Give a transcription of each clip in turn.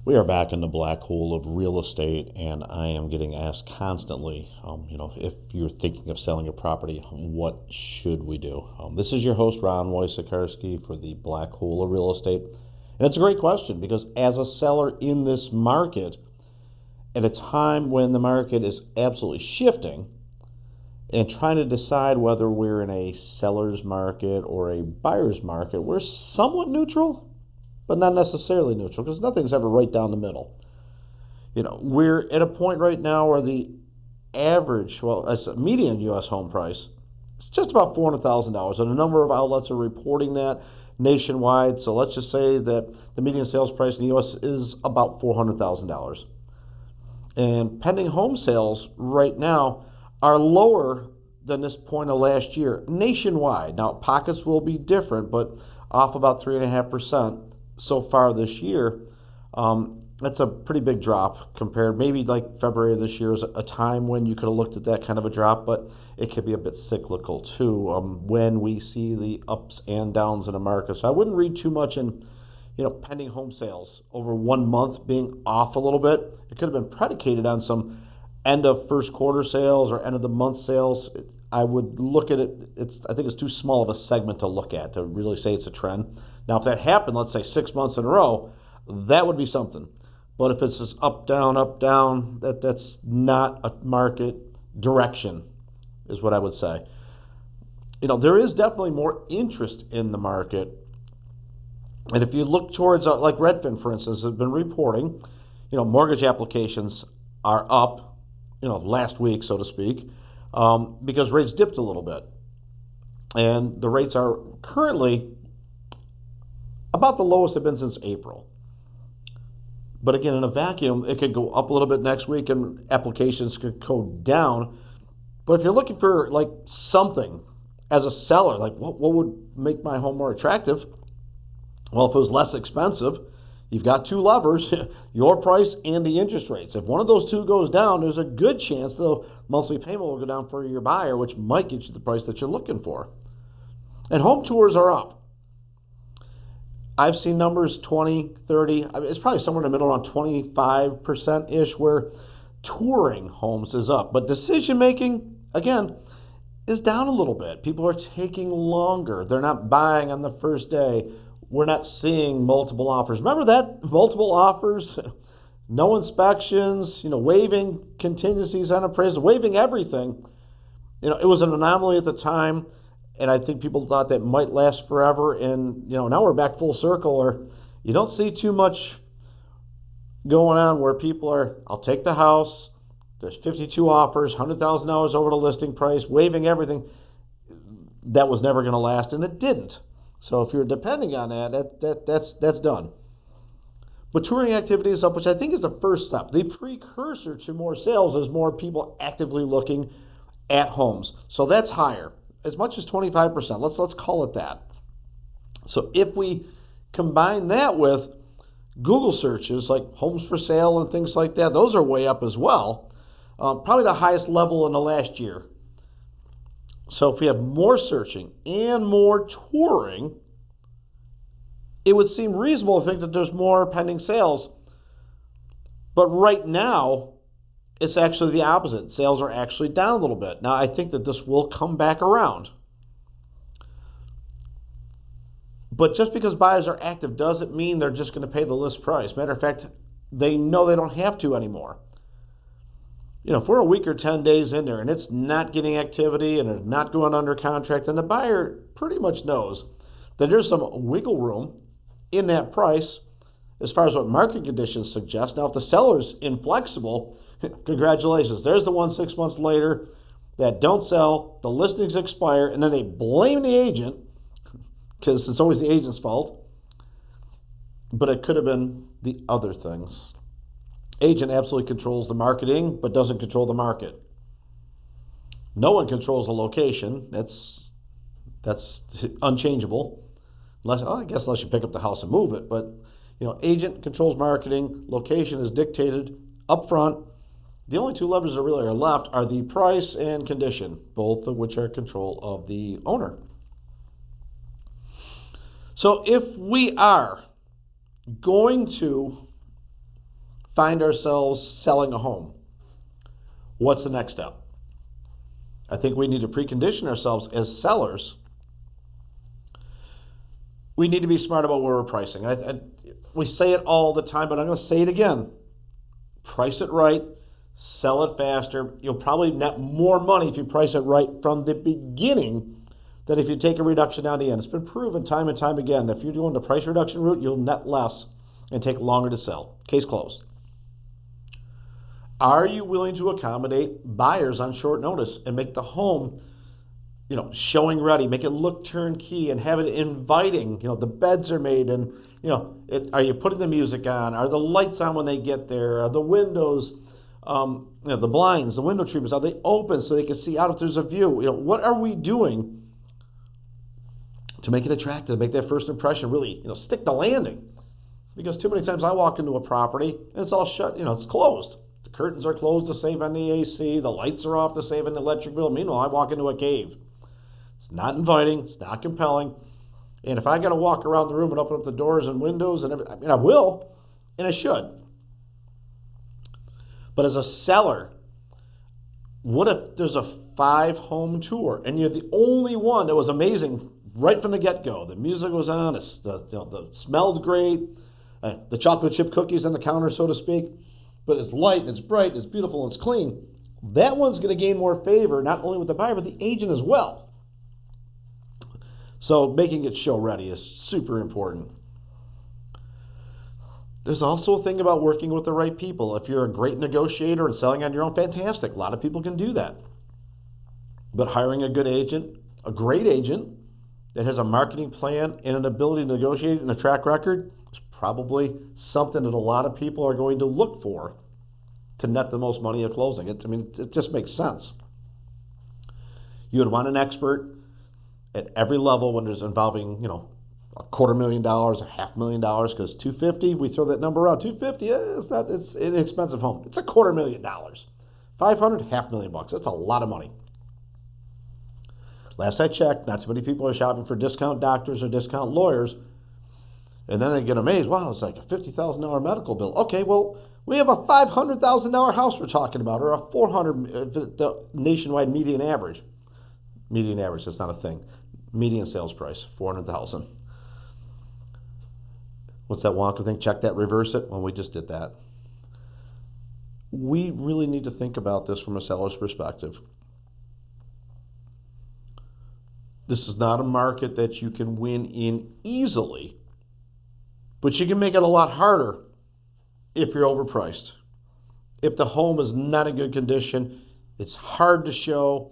We are back in the black hole of real estate, and I am getting asked constantly, if you're thinking of selling your property, what should we do? This is your host, Ron Wojciechowski, for the black hole of real estate. And it's a great question because as a seller in this market, at a time when the market is absolutely shifting, and trying to decide whether we're in a seller's market or a buyer's market, we're somewhat neutral, but not necessarily neutral, because nothing's ever right down the middle. We're at a point right now where the average, median U.S. home price is just about $400,000, and a number of outlets are reporting that nationwide. So let's just say that the median sales price in the U.S. is about $400,000. And pending home sales right now are lower than this point of last year nationwide. Now, pockets will be different, but off about 3.5% so far this year. That's a pretty big drop compared, maybe like February of this year is a time when you could have looked at that kind of a drop, but it could be a bit cyclical too when we see the ups and downs in the market. So I wouldn't read too much in pending home sales over 1 month being off a little bit. It could have been predicated on some end of first quarter sales or end of the month sales. I would look at it, I think it's too small of a segment to look at to really say it's a trend. Now, if that happened, let's say 6 months in a row, that would be something. But if it's just up, down, that's not a market direction, is what I would say. There is definitely more interest in the market. And if you look towards, like Redfin, for instance, has been reporting, mortgage applications are up, last week, so to speak, because rates dipped a little bit. And the rates are currently about the lowest they've been since April. But again, in a vacuum, it could go up a little bit next week and applications could go down. But if you're looking for like something as a seller, like what would make my home more attractive? Well, if it was less expensive, you've got two levers, your price and the interest rates. If one of those two goes down, there's a good chance the monthly payment will go down for your buyer, which might get you the price that you're looking for. And home tours are up. I've seen numbers 20, 30, it's probably somewhere in the middle, around 25%-ish, where touring homes is up. But decision making, again, is down a little bit. People are taking longer. They're not buying on the first day. We're not seeing multiple offers. Remember that? Multiple offers, no inspections, waiving contingencies on appraisal, waiving everything. It was an anomaly at the time. And I think people thought that might last forever. And, now we're back full circle where you don't see too much going on where people are, I'll take the house, there's 52 offers, $100,000 over the listing price, waiving everything. That was never going to last, and it didn't. So if you're depending on that's done. But touring activity is up, which I think is the first step. The precursor to more sales is more people actively looking at homes. So that's higher. As much as 25%. Let's call it that. So if we combine that with Google searches like homes for sale and things like that, those are way up as well. Probably the highest level in the last year. So if we have more searching and more touring, it would seem reasonable to think that there's more pending sales. But right now, it's actually the opposite. Sales are actually down a little bit. Now, I think that this will come back around. But just because buyers are active doesn't mean they're just going to pay the list price. Matter of fact, they know they don't have to anymore. If we're a week or 10 days in there and it's not getting activity and it's not going under contract, then the buyer pretty much knows that there's some wiggle room in that price as far as what market conditions suggest. Now, if the seller's inflexible, congratulations. There's the one 6 months later that don't sell, the listings expire, and then they blame the agent because it's always the agent's fault. But it could have been the other things. Agent absolutely controls the marketing, but doesn't control the market. No one controls the location. That's unchangeable. Unless you pick up the house and move it. But agent controls marketing. Location is dictated up front. The only two levers that really are left are the price and condition, both of which are control of the owner. So if we are going to find ourselves selling a home, what's the next step? I think we need to precondition ourselves as sellers. We need to be smart about where we're pricing. We say it all the time, but I'm going to say it again. Price it right, sell it faster. You'll probably net more money if you price it right from the beginning than if you take a reduction down the end. It's been proven time and time again that if you're doing the price reduction route, you'll net less and take longer to sell. Case closed. Are you willing to accommodate buyers on short notice and make the home, showing ready, make it look turnkey and have it inviting? The beds are made and, are you putting the music on? Are the lights on when they get there? Are the windows, the blinds, the window treatments, are they open so they can see out if there's a view? What are we doing to make it attractive, make that first impression really, stick the landing? Because too many times I walk into a property and it's all shut, it's closed. The curtains are closed to save on the AC, the lights are off to save on the electric bill. Meanwhile, I walk into a cave. It's not inviting, it's not compelling. And if I got to walk around the room and open up the doors and windows and everything, I will, and I should. But as a seller, what if there's a 5-home tour and you're the only one that was amazing right from the get-go? The music was on, the smelled great, the chocolate chip cookies on the counter, so to speak, but it's light, and it's bright, and it's beautiful, and it's clean. That one's going to gain more favor, not only with the buyer, but the agent as well. So making it show ready is super important. There's also a thing about working with the right people. If you're a great negotiator and selling on your own, fantastic. A lot of people can do that. But hiring a good agent, a great agent that has a marketing plan and an ability to negotiate and a track record is probably something that a lot of people are going to look for to net the most money at closing. It just makes sense. You would want an expert at every level when there's involving, $250,000, $500,000, because $250,000, we throw that number out. $250,000, it's an expensive home. It's $250,000. $500,000, $500,000. That's a lot of money. Last I checked, not too many people are shopping for discount doctors or discount lawyers, and then they get amazed. Wow, it's like a $50,000 medical bill. Okay, well, we have a $500,000 house we're talking about, or a $400,000, the nationwide median average. Median average, that's not a thing. Median sales price, $400,000. What's that Wonka thing? Check that, reverse it. Well, we just did that. We really need to think about this from a seller's perspective. This is not a market that you can win in easily, but you can make it a lot harder if you're overpriced. If the home is not in good condition, it's hard to show,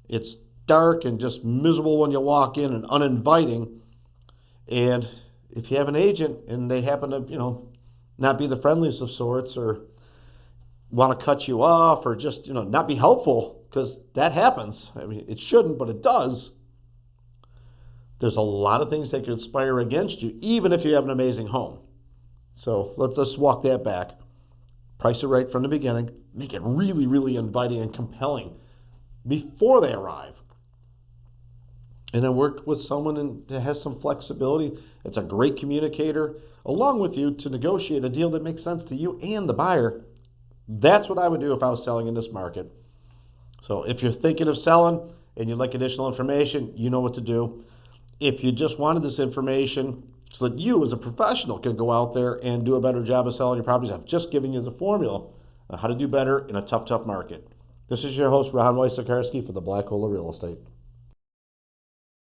it's dark and just miserable when you walk in and uninviting. And if you have an agent and they happen to, not be the friendliest of sorts or want to cut you off or just, not be helpful, because that happens. It shouldn't, but it does. There's a lot of things that can conspire against you, even if you have an amazing home. So let's just walk that back. Price it right from the beginning. Make it really, really inviting and compelling before they arrive. And then work with someone that has some flexibility, that's a great communicator, along with you to negotiate a deal that makes sense to you and the buyer. That's what I would do if I was selling in this market. So if you're thinking of selling and you'd like additional information, you know what to do. If you just wanted this information so that you as a professional can go out there and do a better job of selling your properties, I've just given you the formula on how to do better in a tough market. This is your host, Ron Wojciechowski for the Black Hole of Real Estate.